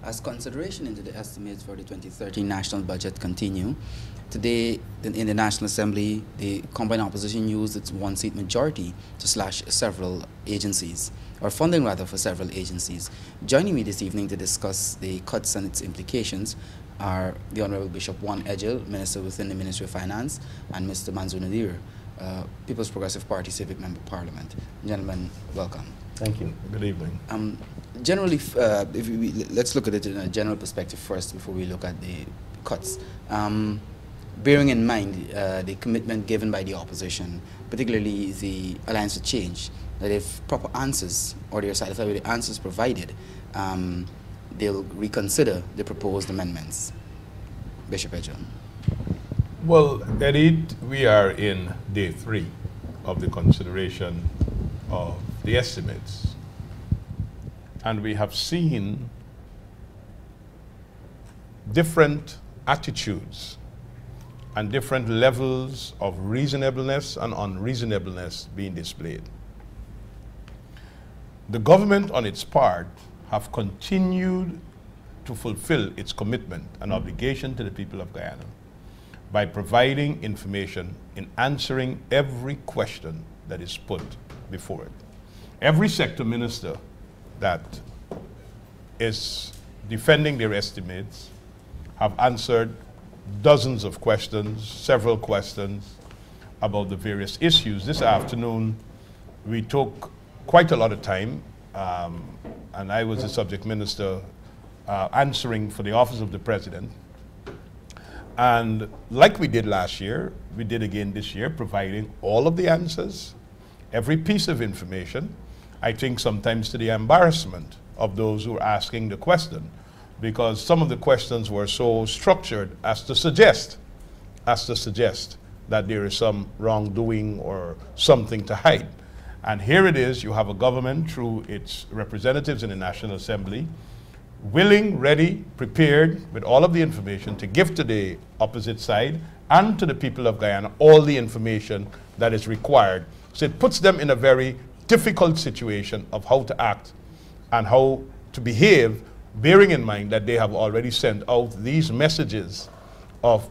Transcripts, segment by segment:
As consideration into the estimates for the 2013 national budget continue, today in the National Assembly, the combined opposition used its one-seat majority to slash several agencies, or funding rather for several agencies. Joining me this evening to discuss the cuts and its implications are the Honorable Bishop Juan Edgel, Minister within the Ministry of Finance, and Mr. Manzoor Nadir, People's Progressive Party Civic Member of Parliament. Gentlemen, welcome. Thank you. Good evening. Generally, let's look at it in a general perspective first before we look at the cuts. Bearing in mind the commitment given by the opposition, particularly the Alliance for Change, that if proper answers, or they are satisfied with the answers provided, they'll reconsider the proposed amendments. Bishop Edgel. Well, Eddie, we are in day 3 of the consideration of the estimates. And we have seen different attitudes and different levels of reasonableness and unreasonableness being displayed. The government, on its part, have continued to fulfill its commitment and obligation to the people of Guyana by providing information in answering every question that is put before it. Every sector minister that is defending their estimates have answered dozens of questions, several questions about the various issues. This afternoon, we took quite a lot of time, and I was the subject minister answering for the office of the president. And like we did last year, we did again this year, providing all of the answers, every piece of information, I think sometimes to the embarrassment of those who are asking the question, because some of the questions were so structured as to suggest that there is some wrongdoing or something to hide. And here it is, you have a government through its representatives in the National Assembly, willing, ready, prepared with all of the information to give to the opposite side and to the people of Guyana all the information that is required. So it puts them in a very difficult situation of how to act and how to behave, bearing in mind that they have already sent out these messages of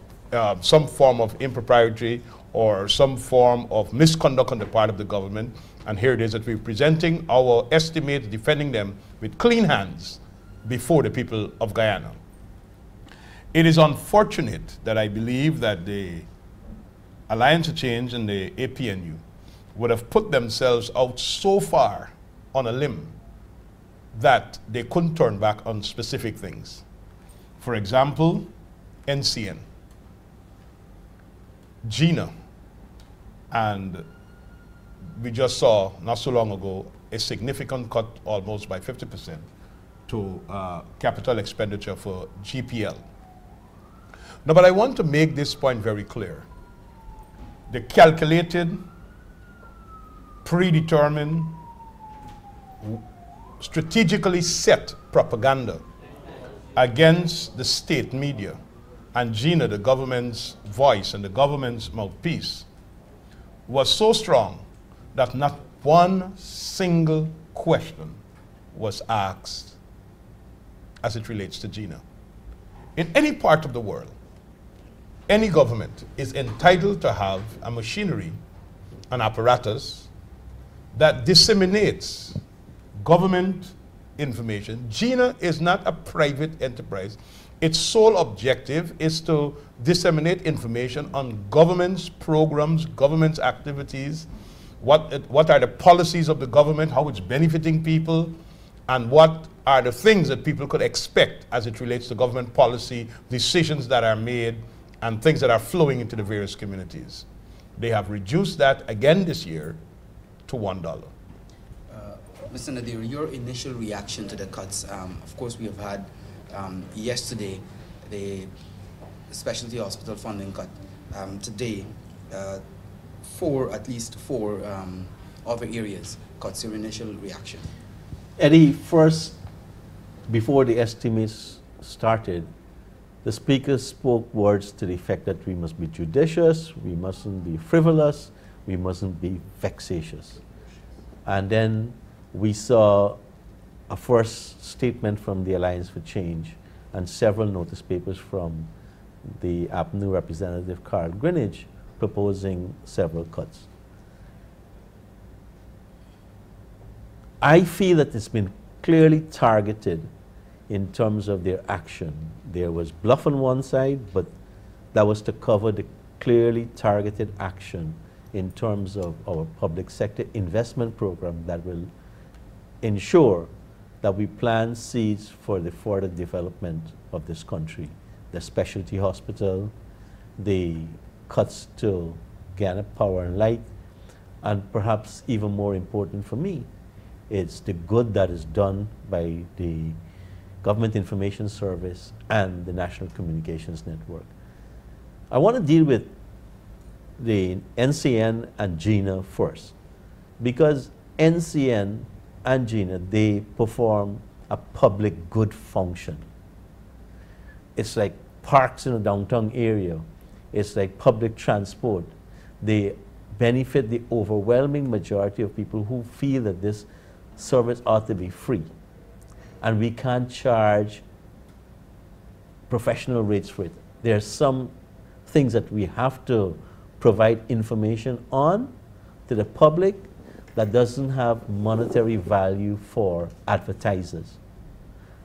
some form of impropriety or some form of misconduct on the part of the government. And here it is that we're presenting our estimates, defending them with clean hands before the people of Guyana. It is unfortunate that I believe that the Alliance for Change and the APNU would have put themselves out so far on a limb that they couldn't turn back on specific things. For example, NCN, GINA, and we just saw not so long ago a significant cut, almost by 50%, to capital expenditure for GPL. Now, but I want to make this point very clear. The calculated, predetermined, strategically set propaganda against the state media and GINA, the government's voice and the government's mouthpiece, was so strong that not one single question was asked as it relates to GINA. In any part of the world, any government is entitled to have a machinery, an apparatus that disseminates government information. GINA is not a private enterprise. Its sole objective is to disseminate information on government's programs, government's activities, what are the policies of the government, how it's benefiting people, and what are the things that people could expect as it relates to government policy, decisions that are made, and things that are flowing into the various communities. They have reduced that again this year to $1. Mr. Nadir, your initial reaction to the cuts, of course we have had yesterday the specialty hospital funding cut. Today, at least four other areas cuts. Your initial reaction? Eddie, first, before the estimates started, the speaker spoke words to the effect that we must be judicious, we mustn't be frivolous, we mustn't be vexatious. And then we saw a first statement from the Alliance for Change and several notice papers from the APNU representative Carl Greenidge proposing several cuts. I feel that it's been clearly targeted in terms of their action. There was bluff on one side, but that was to cover the clearly targeted action in terms of our public sector investment program that will ensure that we plant seeds for the further development of this country. The specialty hospital, the cuts to GINA Power and Light, and perhaps even more important for me, it's the good that is done by the Government Information Service and the National Communications Network. I want to deal with the NCN and GINA first, because NCN and GINA, they perform a public good function. It's like parks in a downtown area. It's like public transport. They benefit the overwhelming majority of people who feel that this service ought to be free. And we can't charge professional rates for it. There are some things that we have to provide information on to the public that doesn't have monetary value for advertisers.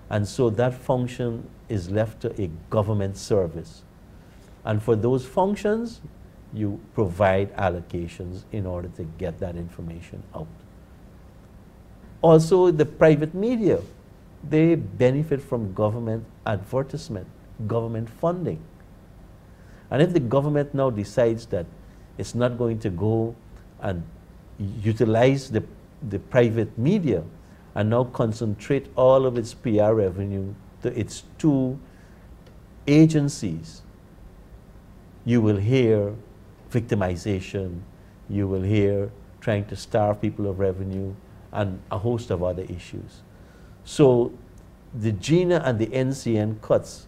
And so that function is left to a government service. And for those functions, you provide allocations in order to get that information out. Also, the private media, they benefit from government advertisement, government funding. And if the government now decides that it's not going to go and utilize the private media and now concentrate all of its PR revenue to its two agencies, you will hear victimization, you will hear trying to starve people of revenue, and a host of other issues. So the GINA and the NCN cuts,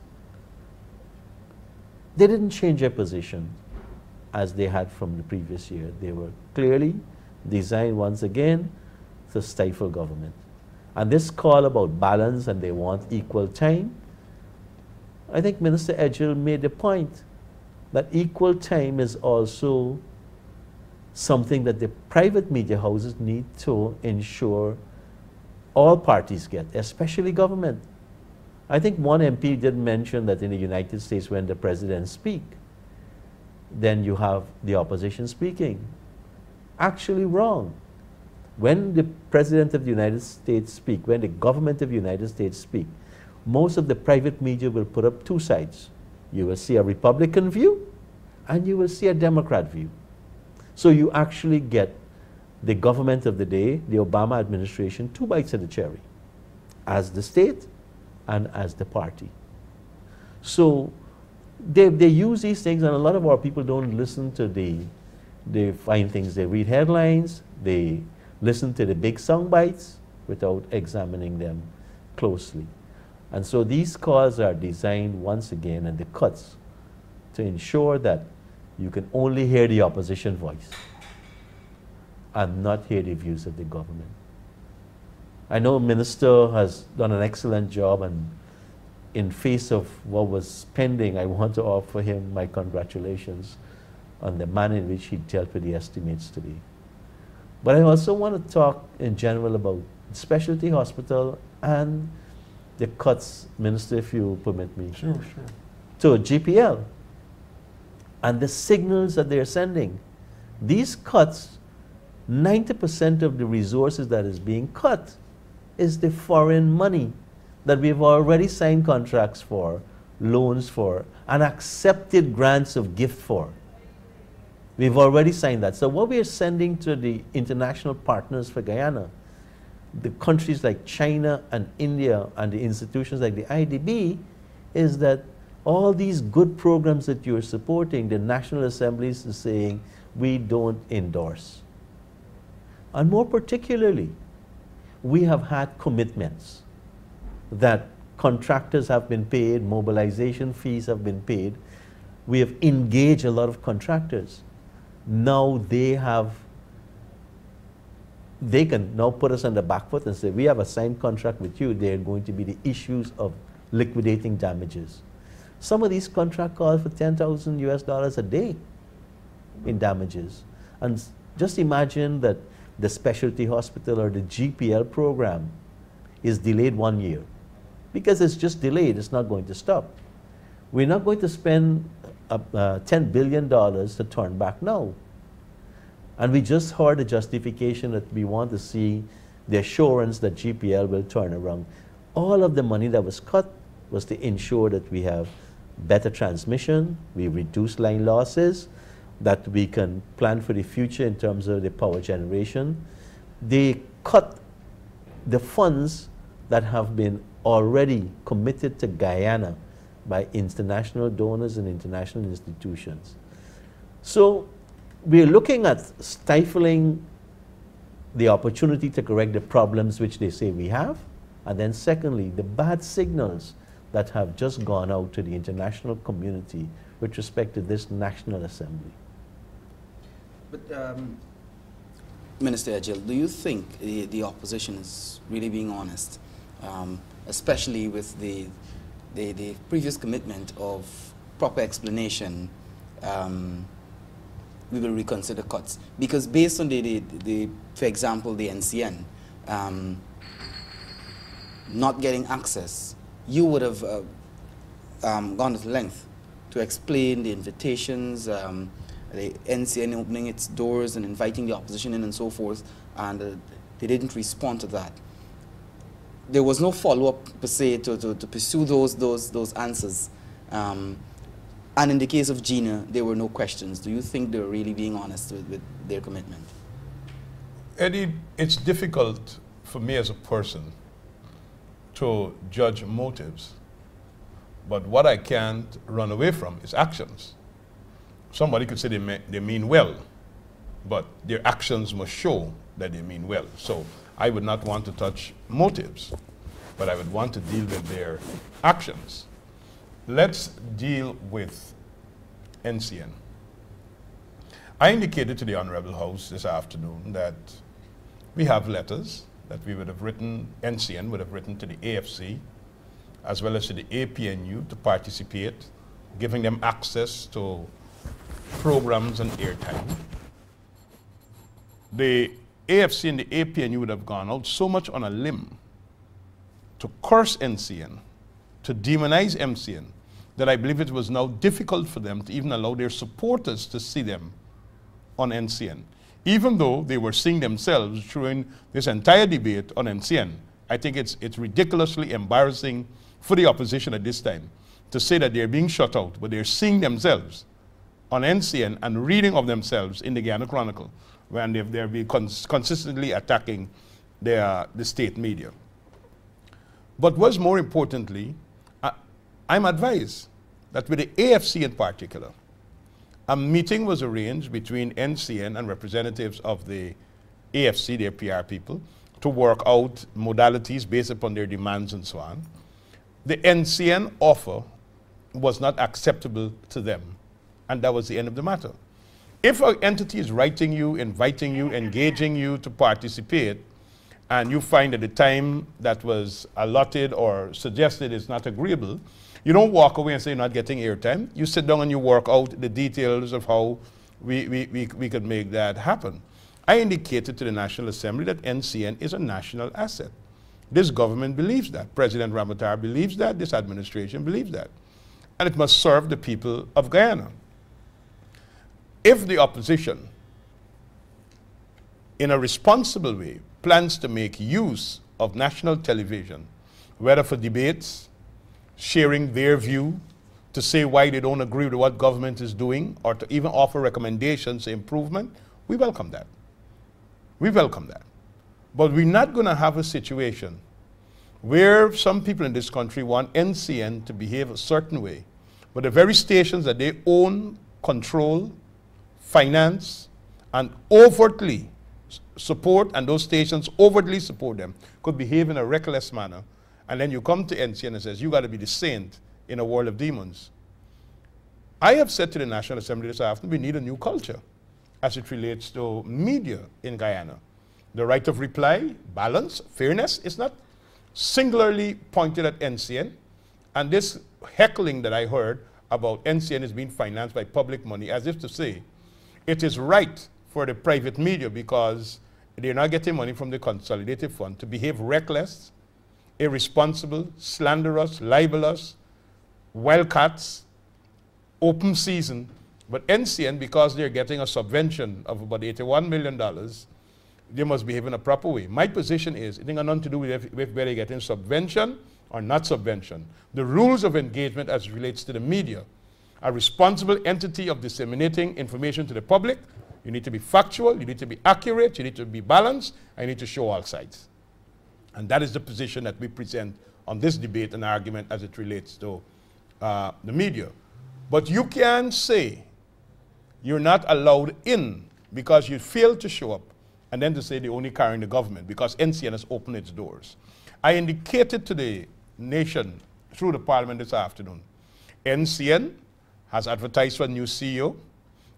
they didn't change their position as they had from the previous year. They were clearly designed once again to stifle government. And this call about balance and they want equal time, I think Minister Edgell made the point that equal time is also something that the private media houses need to ensure all parties get, especially government. I think one MP did mention that in the United States when the president speaks, then you have the opposition speaking. Actually wrong. When the President of the United States speaks, when the government of the United States speaks, most of the private media will put up two sides. You will see a Republican view and you will see a Democrat view. So you actually get the government of the day, the Obama administration, two bites of the cherry, as the state and as the party. So they use these things, and a lot of our people don't listen to the fine things. They read headlines, they listen to the big sound bites without examining them closely. And so these calls are designed once again, and the cuts, to ensure that you can only hear the opposition voice and not hear the views of the government. I know the Minister has done an excellent job, and in face of what was pending, I want to offer him my congratulations on the manner in which he dealt with the estimates today. But I also want to talk in general about specialty hospital and the cuts, Minister, if you permit me, Sure. to GPL and the signals that they're sending. These cuts, 90% of the resources that is being cut is the foreign money that we've already signed contracts for, loans for, and accepted grants of gift for. We've already signed that. So what we are sending to the international partners for Guyana, the countries like China and India and the institutions like the IDB, is that all these good programs that you're supporting, the National Assemblies is saying, we don't endorse. And more particularly, we have had commitments that contractors have been paid, mobilization fees have been paid. We have engaged a lot of contractors. Now they have they can now put us on the back foot and say, we have a signed contract with you. There are going to be the issues of liquidating damages. Some of these contracts call for 10,000 US dollars a day in damages. And just imagine that the specialty hospital or the GPL program is delayed 1 year. Because it's just delayed, it's not going to stop. We're not going to spend $10 billion to turn back now. And we just heard the justification that we want to see the assurance that GPL will turn around. All of the money that was cut was to ensure that we have better transmission, we reduce line losses, that we can plan for the future in terms of the power generation. They cut the funds that have been already committed to Guyana by international donors and international institutions. So we're looking at stifling the opportunity to correct the problems which they say we have, and then secondly, the bad signals that have just gone out to the international community with respect to this National Assembly. But Minister Ejil, do you think the opposition is really being honest, especially with the previous commitment of proper explanation, we will reconsider cuts? Because based on for example, the NCN not getting access, you would have gone to length to explain the invitations, the NCN opening its doors and inviting the opposition in and so forth, and they didn't respond to that. There was no follow-up per se to pursue those answers. And in the case of GINA, there were no questions. Do you think they're really being honest with their commitment? Eddie, it's difficult for me as a person to judge motives, but what I can't run away from is actions. Somebody could say they mean well, but their actions must show that they mean well. So I would not want to touch motives, but I would want to deal with their actions. Let's deal with NCN. I indicated to the Honorable House this afternoon that we have letters that we would have written, NCN would have written to the AFC, as well as to the APNU to participate, giving them access to programs and airtime. The AFC and the APNU would have gone out so much on a limb to curse NCN, to demonize MCN, that I believe it was now difficult for them to even allow their supporters to see them on NCN. Even though they were seeing themselves during this entire debate on NCN, I think it's ridiculously embarrassing for the opposition at this time to say that they're being shut out, but they're seeing themselves on NCN and reading of themselves in the Guyana Chronicle, when they're consistently attacking the state media. But what's more importantly, I'm advised that with the AFC in particular, a meeting was arranged between NCN and representatives of the AFC, their PR people, to work out modalities based upon their demands and so on. The NCN offer was not acceptable to them, and that was the end of the matter. If an entity is writing you, inviting you, engaging you to participate, and you find that the time that was allotted or suggested is not agreeable, you don't walk away and say you're not getting airtime. You sit down and you work out the details of how we could make that happen. I indicated to the National Assembly that NCN is a national asset. This government believes that. President Ramatar believes that. This administration believes that. And it must serve the people of Guyana. If the opposition, in a responsible way, plans to make use of national television, whether for debates, sharing their view, to say why they don't agree with what government is doing, or to even offer recommendations for improvement, we welcome that. We welcome that. But we're not going to have a situation where some people in this country want NCN to behave a certain way, but the very stations that they own, control, finance, and overtly support, and those stations overtly support them, could behave in a reckless manner. And then you come to NCN and says, you got to be the saint in a world of demons. I have said to the National Assembly this afternoon, we need a new culture as it relates to media in Guyana. the right of reply, balance, fairness. It's not singularly pointed at NCN. And this heckling that I heard about NCN is being financed by public money, as if to say it is right for the private media because they're not getting money from the consolidated fund to behave reckless, irresponsible, slanderous, libelous, wildcats, open season. But NCN, because they're getting a subvention of about $81 million, they must behave in a proper way. My position is, it ain't got nothing to do with whether they're getting subvention or not subvention. The rules of engagement as it relates to the media, a responsible entity of disseminating information to the public. You need to be factual, you need to be accurate, you need to be balanced, and you need to show all sides. And that is the position that we present on this debate and argument as it relates to the media. But you can say you're not allowed in because you failed to show up, and then to say they're only carrying the government because NCN has opened its doors. I indicated to the nation through the parliament this afternoon, NCN has advertised for a new CEO.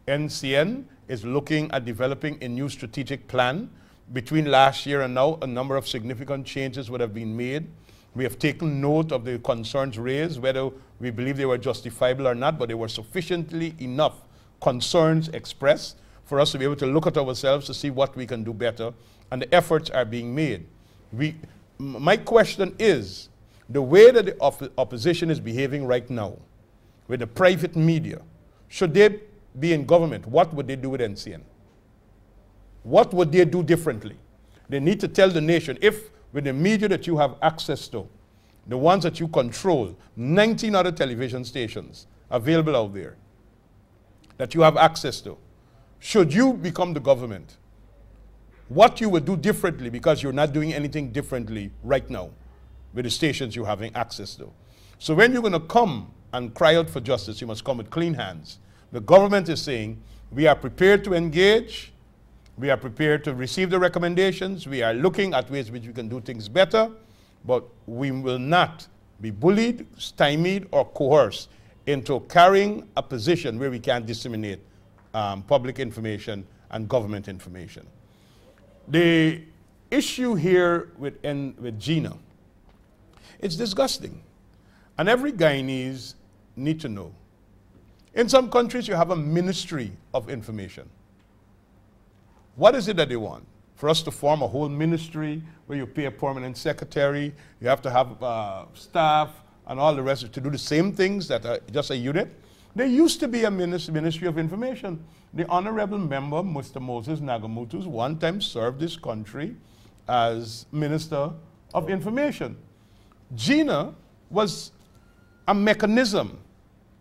NCN is looking at developing a new strategic plan. Between last year and now, a number of significant changes would have been made. We have taken note of the concerns raised, whether we believe they were justifiable or not, but they were sufficiently enough concerns expressed for us to be able to look at ourselves to see what we can do better, and the efforts are being made. My question is, the way that the opposition is behaving right now with the private media, should they be in government, what would they do with NCN? What would they do differently? They need to tell the nation, if with the media that you have access to, the ones that you control, 19 other television stations available out there that you have access to, should you become the government, what you would do differently, because you're not doing anything differently right now with the stations you're having access to. So when you're going to come and cry out for justice, you must come with clean hands. The government is saying, we are prepared to engage, we are prepared to receive the recommendations, we are looking at ways which we can do things better, but we will not be bullied, stymied, or coerced into carrying a position where we can't disseminate public information and government information. The issue here with GINA, it's disgusting. And every Guyanese need to know. In some countries, you have a ministry of information. What is it that they want? For us to form a whole ministry where you pay a permanent secretary, you have to have staff and all the rest to do the same things that are just a unit. There used to be a ministry of information. The honorable member, Mr. Moses Nagamutus, one time served this country as Minister of Information. GINA was a mechanism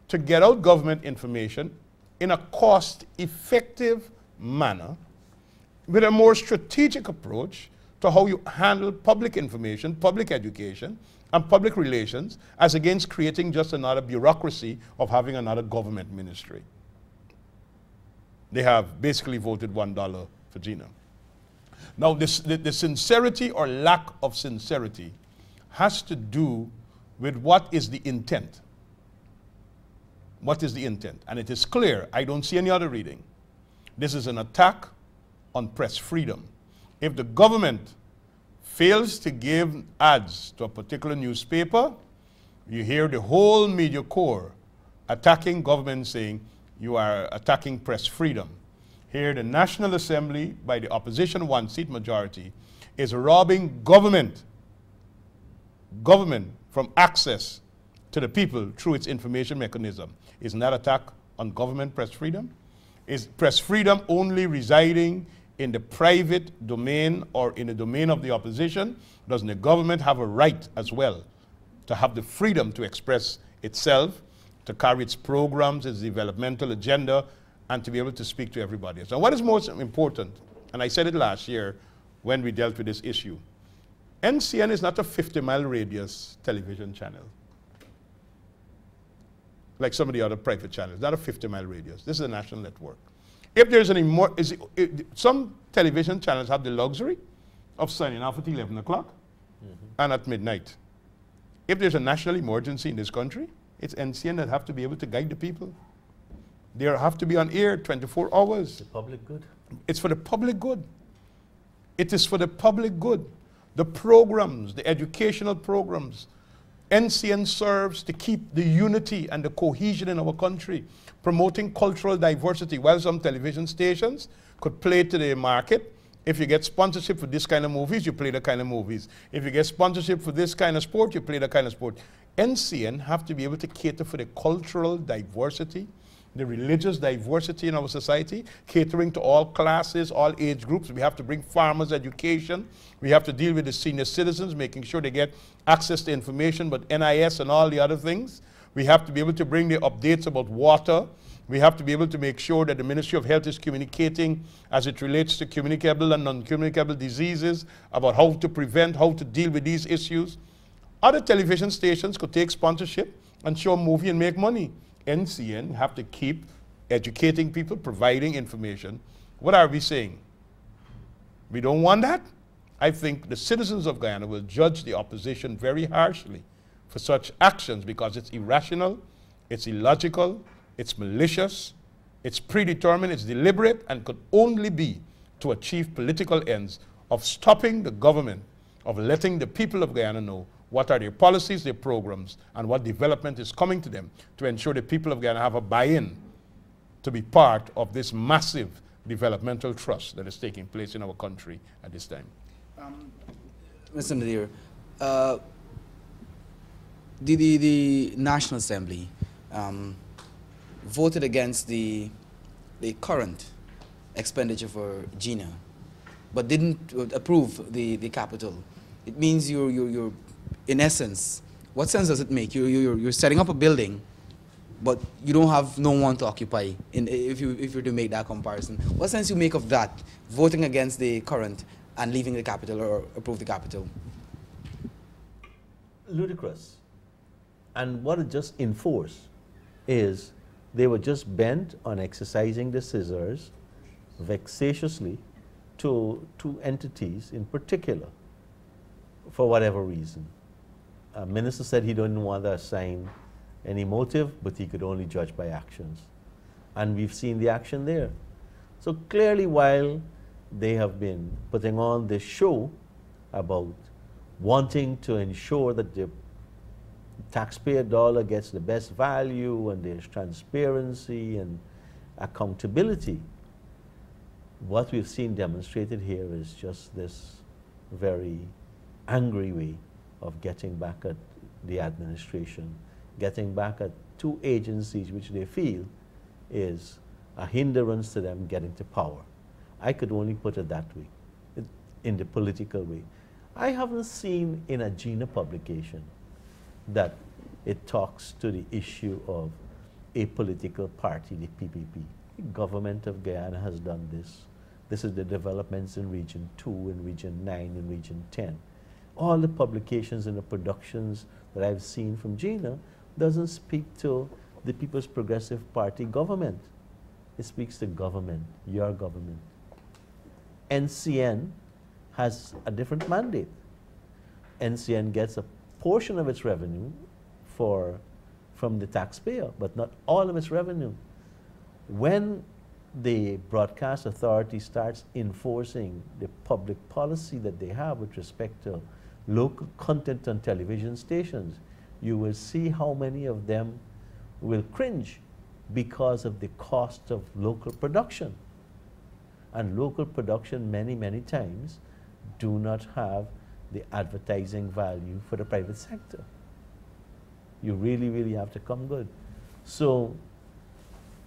to get out government information in a cost-effective manner with a more strategic approach to how you handle public information, public education, and public relations, as against creating just another bureaucracy of having another government ministry. They have basically voted $1 for GINA. Now, the sincerity or lack of sincerity has to do with what is the intent. What is the intent? And it is clear, I don't see any other reading. This is an attack on press freedom. If the government fails to give ads to a particular newspaper, you hear the whole media corps attacking government, saying you are attacking press freedom. Here the National Assembly, by the opposition one-seat majority, is robbing government from access to the people through its information mechanism. Isn't that attack on government press freedom? Is press freedom only residing in the private domain or in the domain of the opposition? Doesn't the government have a right as well to have the freedom to express itself, to carry its programs, its developmental agenda, and to be able to speak to everybody? So what is most important, and I said it last year when we dealt with this issue, NCN is not a 50-mile radius television channel like some of the other private channels, not a 50-mile radius. This is a national network. If there's any more, some television channels have the luxury of signing off at 11 o'clock and at midnight. If there's a national emergency in this country, it's NCN that have to be able to guide the people. They have to be on air 24 hours. The public good. It's for the public good. It is for the public good. The programs, the educational programs, NCN serves to keep the unity and the cohesion in our country, promoting cultural diversity. While some television stations could play to their market, if you get sponsorship for this kind of movies, you play the kind of movies. If you get sponsorship for this kind of sport, you play the kind of sport. NCN have to be able to cater for the cultural diversity, the religious diversity in our society, catering to all classes, all age groups. We have to bring farmers' education. We have to deal with the senior citizens, making sure they get access to information, but NIS and all the other things. We have to be able to bring the updates about water. We have to be able to make sure that the Ministry of Health is communicating as it relates to communicable and non-communicable diseases, about how to prevent, how to deal with these issues. Other television stations could take sponsorship and show a movie and make money. NCN have to keep educating people, providing information. What are we saying? We don't want that? I think the citizens of Guyana will judge the opposition very harshly for such actions because it's irrational, it's illogical, it's malicious, it's predetermined, it's deliberate, and could only be to achieve political ends of stopping the government, of letting the people of Guyana know what are their policies, their programs, and what development is coming to them to ensure the people of Guyana have a buy-in to be part of this massive developmental trust that is taking place in our country at this time. Mr. Nadir, the National Assembly voted against the current expenditure for GINA, but didn't approve the capital. It means you're in essence, what sense does it make? You're setting up a building, but you don't have no one to occupy. If you're to make that comparison, what sense you make of that, voting against the current and leaving the capital or approve the capital? Ludicrous. And what it just enforced is they were just bent on exercising the scissors vexatiously to two entities in particular, for whatever reason. A minister said he didn't want to assign any motive, but he could only judge by actions. And we've seen the action there. So clearly, while they have been putting on this show about wanting to ensure that the taxpayer dollar gets the best value and there's transparency and accountability, what we've seen demonstrated here is just this very angry way of getting back at the administration, getting back at two agencies which they feel is a hindrance to them getting to power. I could only put it that way, in the political way. I haven't seen in a GINA publication that it talks to the issue of a political party, the PPP. The government of Guyana has done this. This is the developments in Region 2, in Region 9, in Region 10. All the publications and the productions that I've seen from GINA doesn't speak to the People's Progressive Party government. It speaks to government, your government. NCN has a different mandate. NCN gets a portion of its revenue from the taxpayer, but not all of its revenue. When the broadcast authority starts enforcing the public policy that they have with respect to local content on television stations, you will see how many of them will cringe because of the cost of local production. And local production many, many times do not have the advertising value for the private sector. You really, really have to come good. So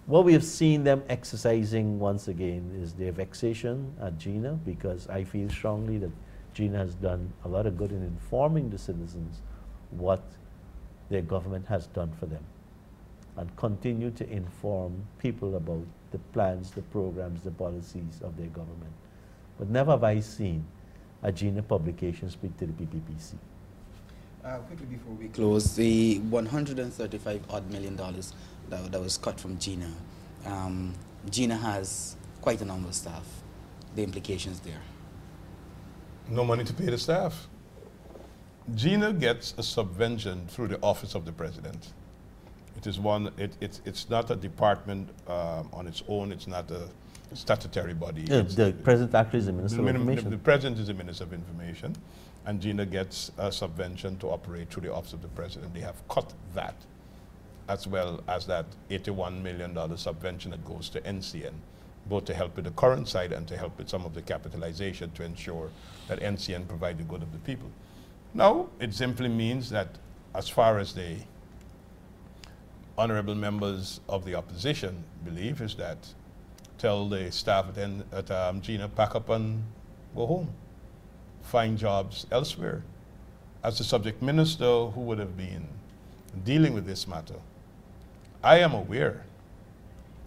what we have seen them exercising once again is their vexation at GINA, because I feel strongly that GINA has done a lot of good in informing the citizens what their government has done for them, and continue to inform people about the plans, the programs, the policies of their government. But never have I seen a GINA publication speak to the PPPC. Quickly before we close, the $135 odd million that was cut from GINA. GINA has quite a number of staff. The implications there. No money to pay the staff. GINA gets a subvention through the Office of the President. It is one. It's not a department on its own. It's not statutory body. The President actually is the Minister of Information. The President is the Minister of Information, and GINA gets a subvention to operate through the Office of the President. They have cut that, as well as that $81 million subvention that goes to NCN, both to help with the current side and to help with some of the capitalization to ensure that NCN provide the good of the people. Now, it simply means that as far as the honorable members of the opposition believe is that tell the staff at GINA, pack up and go home, find jobs elsewhere. As the subject minister who would have been dealing with this matter, I am aware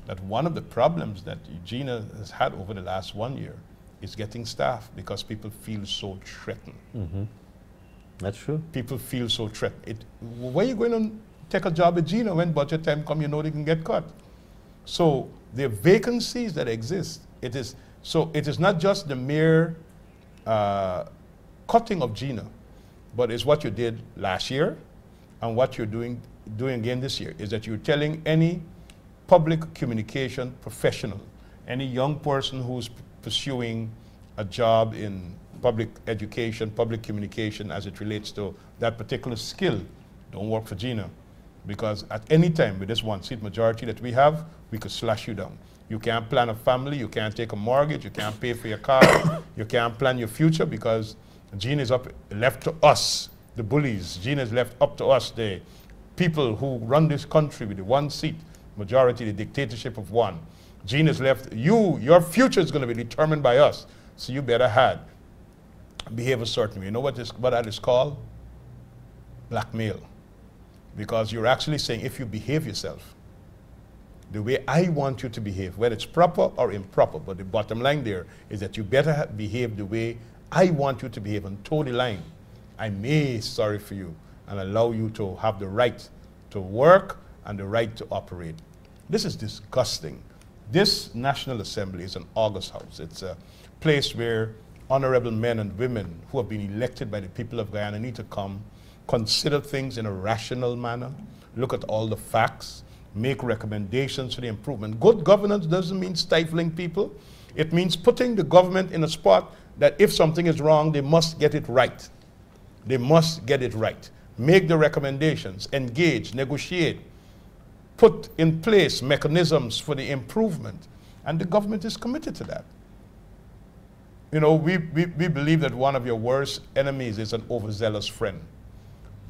that one of the problems that GINA has had over the last 1 year is getting staff because people feel so threatened. Mm-hmm. That's true. People feel so threatened. Where are you going to take a job at GINA when budget time comes, you know they can get cut? So the vacancies that exist, it is not just the mere cutting of GINA, but it's what you did last year and what you're doing again this year, is that you're telling any public communication professional, any young person who's pursuing a job in public education, public communication as it relates to that particular skill, don't work for GINA. Because at any time with this one-seat majority that we have, we could slash you down. You can't plan a family, you can't take a mortgage, you can't pay for your car, you can't plan your future because GINA is left to us, the bullies. GINA is left up to us, the people who run this country with the one-seat majority, the dictatorship of one. GINA is left, your future is going to be determined by us, so you better behave a certain way. You know what that is called? Blackmail. Because you're actually saying if you behave yourself the way I want you to behave, whether it's proper or improper, but the bottom line there is that you better behave the way I want you to behave and toe the line. I may sorry for you and allow you to have the right to work and the right to operate. This is disgusting. This National Assembly is an august house. It's a place where honorable men and women who have been elected by the people of Guyana need to come, consider things in a rational manner, look at all the facts, make recommendations for the improvement. Good governance doesn't mean stifling people. It means putting the government in a spot that if something is wrong, they must get it right. They must get it right. Make the recommendations, engage, negotiate, put in place mechanisms for the improvement. And the government is committed to that. You know, we believe that one of your worst enemies is an overzealous friend.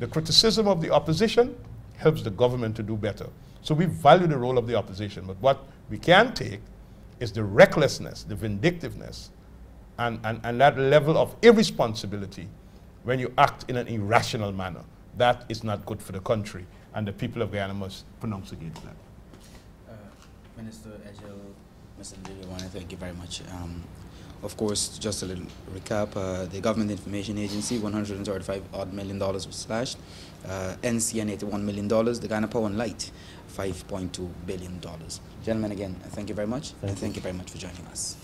The criticism of the opposition helps the government to do better. So we value the role of the opposition, but what we can take is the recklessness, the vindictiveness, and that level of irresponsibility when you act in an irrational manner. That is not good for the country, and the people of Guyana must pronounce against that. Minister Ejel, Mr. Ndiri, thank you very much. Of course, just a little recap, the Government Information Agency, $135 million was slashed. NCN, $81 million. The Ghana Power and Light, $5.2 billion. Gentlemen, again, thank you very much. Thank you very much for joining us.